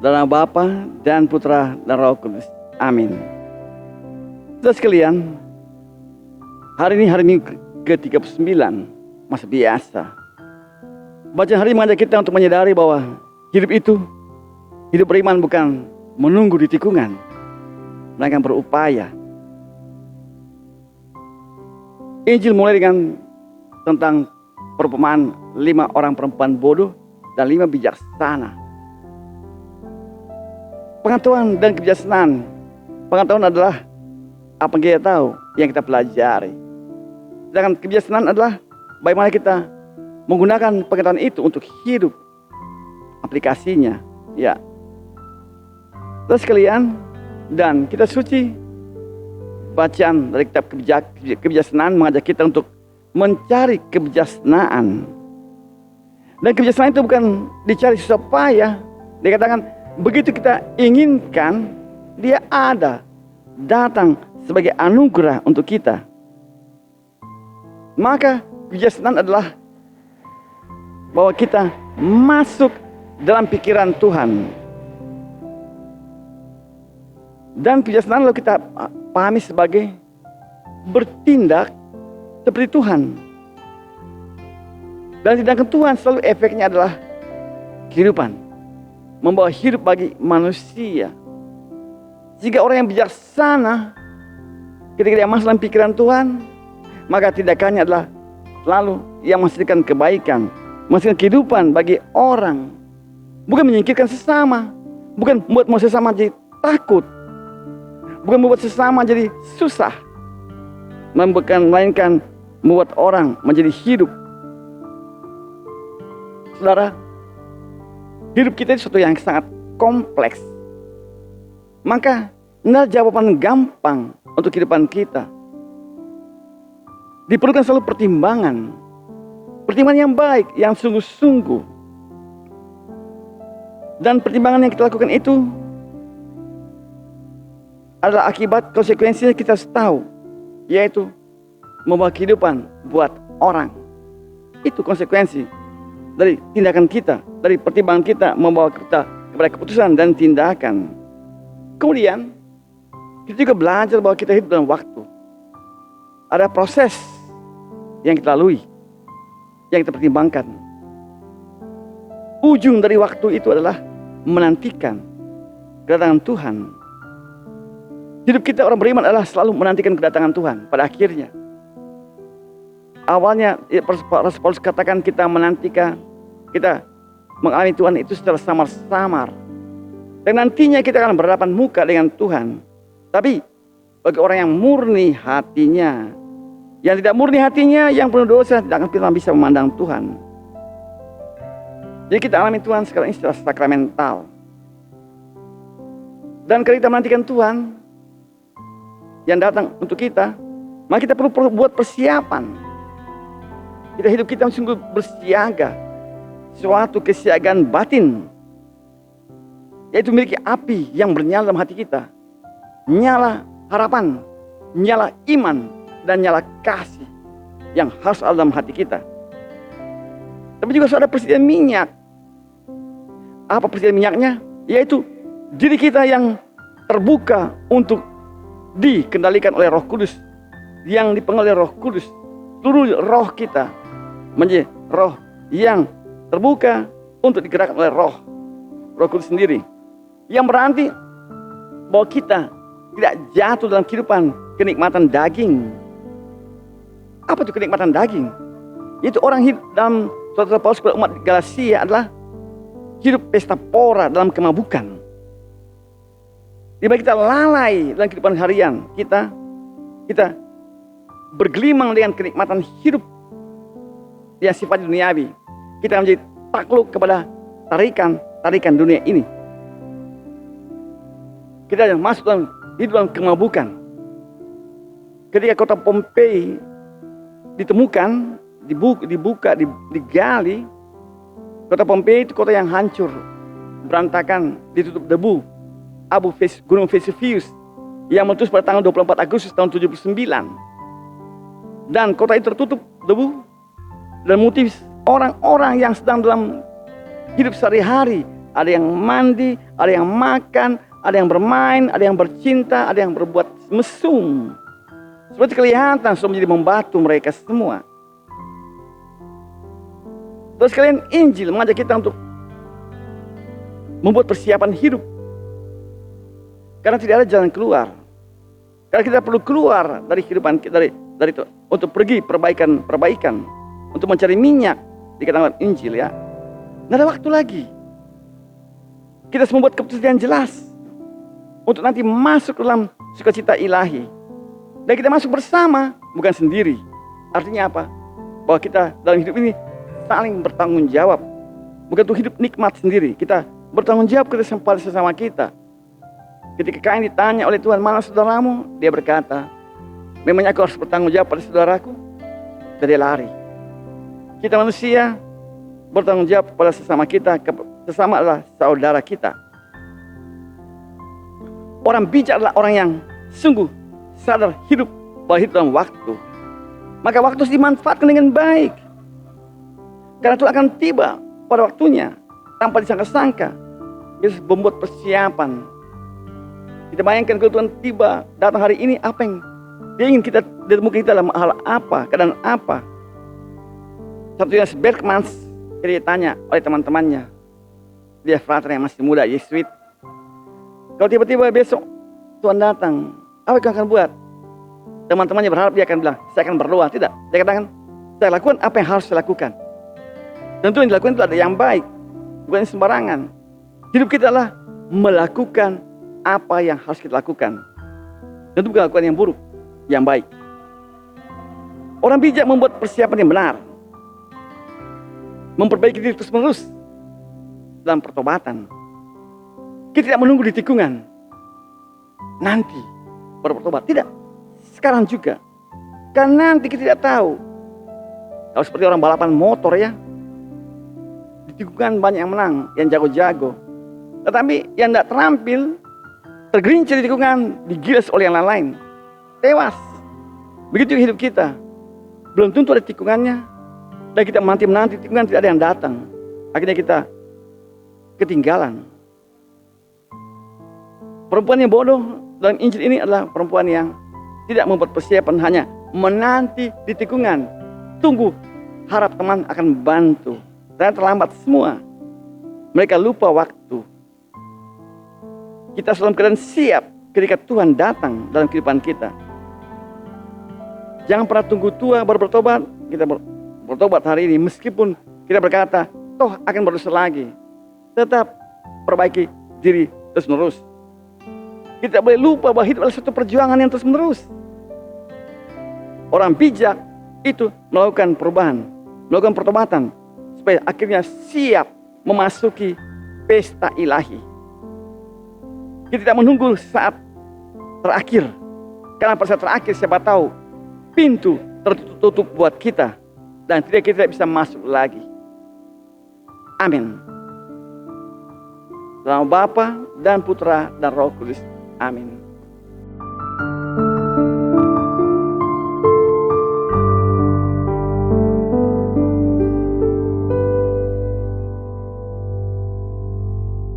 dalam nama Bapa dan Putra dan Roh Kudus. Amin. Saudara sekalian, hari ini ke-39, masih biasa. Bacaan hari ini mengajak kita untuk menyadari bahwa hidup beriman bukan menunggu di tikungan, melainkan berupaya. Injil mulai dengan tentang perumpamaan 5 orang perempuan bodoh dan 5 bijaksana. Pengetahuan dan kebijaksanaan. Pengetahuan adalah apa yang kita tahu, yang kita pelajari. Sedangkan kebijaksanaan adalah bagaimana kita menggunakan pengetahuan itu untuk hidup. Aplikasinya, ya. Terus sekalian, dan kita suci, bacaan dari kitab kebijaksanaan mengajak kita untuk mencari kebijaksanaan. Dan kebijaksanaan itu bukan dicari susah payah. Dikatakan begitu kita inginkan, dia ada, datang sebagai anugerah untuk kita. Maka kebijaksanaan adalah bahwa kita masuk dalam pikiran Tuhan. Dan kebijaksanaan lalu kita pahami sebagai bertindak seperti Tuhan. Dan tindakan Tuhan selalu efeknya adalah kehidupan. Membawa hidup bagi manusia. Jika orang yang bijaksana, ketika dia masuk dalam pikiran Tuhan, maka tindakannya adalah selalu yang menghasilkan kebaikan, menghasilkan kehidupan bagi orang. Bukan menyingkirkan sesama, bukan membuat manusia sesama jadi takut, bukan membuat sesama jadi susah, melainkan membuat orang menjadi hidup. Saudara, hidup kita itu sesuatu yang sangat kompleks. Maka tidak ada jawaban gampang untuk kehidupan kita. Diperlukan selalu pertimbangan. Pertimbangan yang baik, yang sungguh-sungguh. Dan pertimbangan yang kita lakukan itu adalah akibat konsekuensinya kita harus tahu. Yaitu membawa kehidupan buat orang. Itu konsekuensi dari tindakan kita, dari pertimbangan kita membawa kita kepada keputusan dan tindakan. Kemudian kita juga belajar bahwa kita hidup dalam waktu. Ada proses yang kita lalui, yang kita pertimbangkan. Ujung dari waktu itu adalah menantikan kedatangan Tuhan. Hidup kita orang beriman adalah selalu menantikan kedatangan Tuhan pada akhirnya. Awalnya Rasul Paulus katakan kita menantikan, kita mengalami Tuhan itu secara samar-samar. Dan nantinya kita akan berhadapan muka dengan Tuhan. Tapi bagi orang yang murni hatinya, yang tidak murni hatinya, yang penuh dosa, tidak akan pernah bisa memandang Tuhan. Jadi kita alami Tuhan sekarang ini secara sakramental. Dan kalau kita menantikan Tuhan yang datang untuk kita, maka kita perlu buat persiapan. Hidup kita sungguh bersiaga. Suatu kesiagaan batin, yaitu memiliki api yang bernyala dalam hati kita. Nyala harapan, nyala iman, dan nyala kasih yang harus ada dalam hati kita. Tapi juga ada persediaan minyak. Apa persediaan minyaknya? Yaitu diri kita yang terbuka untuk dikendalikan oleh Roh Kudus, yang dipengaruhi oleh Roh Kudus. Seluruh roh kita menjadi roh yang terbuka untuk digerakkan oleh Roh Kudus sendiri. Yang berarti bahwa kita tidak jatuh dalam kehidupan kenikmatan daging. Apa itu kenikmatan daging? Itu orang hidup dalam suatu Paulus kepada umat Galatia adalah hidup pesta pora dalam kemabukan. Di mana kita lalai dalam kehidupan harian kita bergelimang dengan kenikmatan hidup yang sifatnya duniawi. Kita menjadi takluk kepada tarikan dunia ini. Kita masuk dalam hidup dalam kemabukan. Ketika kota Pompei ditemukan, digali, kota Pompei itu kota yang hancur, berantakan, ditutup debu, gunung Vesuvius yang meletus pada tanggal 24 Agustus tahun 79. Dan kota itu tertutup debu dan motif orang-orang yang sedang dalam hidup sehari-hari ada yang mandi, ada yang makan, ada yang bermain, ada yang bercinta, ada yang berbuat mesum. Seperti kelihatan sudah menjadi membatu mereka semua. Terus kalian Injil mengajak kita untuk membuat persiapan hidup. Karena tidak ada jalan keluar. Karena kita perlu keluar dari kehidupan kita, dari itu, untuk pergi perbaikan, untuk mencari minyak, dikatakan Injil ya. Nggak ada waktu lagi. Kita harus membuat keputusan yang jelas untuk nanti masuk dalam sukacita ilahi. Dan kita masuk bersama, bukan sendiri. Artinya apa? Bahwa kita dalam hidup ini saling bertanggung jawab. Bukan untuk hidup nikmat sendiri. Kita bertanggung jawab kepada sesama kita. Ketika Kain ditanya oleh Tuhan, mana saudaramu? Dia berkata, memangnya aku harus bertanggung jawab pada saudaraku? Dan dia lari. Kita manusia bertanggung jawab pada sesama kita. Sesama adalah saudara kita. Orang bijak adalah orang yang sungguh sadar hidup bahwa hidup dalam waktu. Maka waktu harus dimanfaatkan dengan baik. Karena Tuhan akan tiba pada waktunya tanpa disangka-sangka. Kita harus membuat persiapan. Kita bayangkan kalau Tuhan tiba datang hari ini, apa yang Dia ingin kita ditemukan kita dalam hal apa, keadaan apa. Satu Johannes Bergmans, dia ditanya oleh teman-temannya, dia frater yang masih muda, Yesuit. Kalau tiba-tiba besok Tuhan datang, apa yang akan buat? Teman-temannya berharap dia akan bilang, saya akan berdoa. Tidak, dia katakan, saya lakukan apa yang harus saya lakukan. Tentu yang dilakukan itu ada yang baik, bukan sembarangan. Hidup kita adalah melakukan apa yang harus kita lakukan. Tentu bukan lakukan yang buruk, yang baik. Orang bijak membuat persiapan yang benar, memperbaiki diri terus-menerus dalam pertobatan. Kita tidak menunggu di tikungan nanti baru bertobat. Tidak, sekarang juga. Karena nanti kita tidak tahu. Kalau seperti orang balapan motor ya, di tikungan banyak yang menang, yang jago-jago. Tetapi yang tidak terampil, tergelincir di tikungan, digilas oleh yang lain-lain, tewas. Begitu hidup kita. Belum tentu ada tikungannya, dan kita menanti tikungan tidak ada yang datang. Akhirnya kita ketinggalan. Perempuan yang bodoh dalam Injil ini adalah perempuan yang tidak membuat persiapan, hanya menanti di tikungan. Tunggu, harap teman akan bantu. Dan terlambat semua. Mereka lupa waktu. Kita dalam keadaan siap ketika Tuhan datang dalam kehidupan kita. Jangan pernah tunggu tua baru bertobat. Kita bertobat hari ini meskipun kita berkata, toh akan berdosa lagi. Tetap perbaiki diri terus menerus. Kita boleh lupa bahwa hidup adalah satu perjuangan yang terus menerus. Orang bijak itu melakukan perubahan, melakukan pertobatan, supaya akhirnya siap memasuki pesta ilahi. Kita tidak menunggu saat terakhir. Karena pada saat terakhir siapa tahu pintu tertutup buat kita. Dan kita tidak bisa masuk lagi. Amin. Dalam Bapa dan Putra dan Roh Kudus. Amin.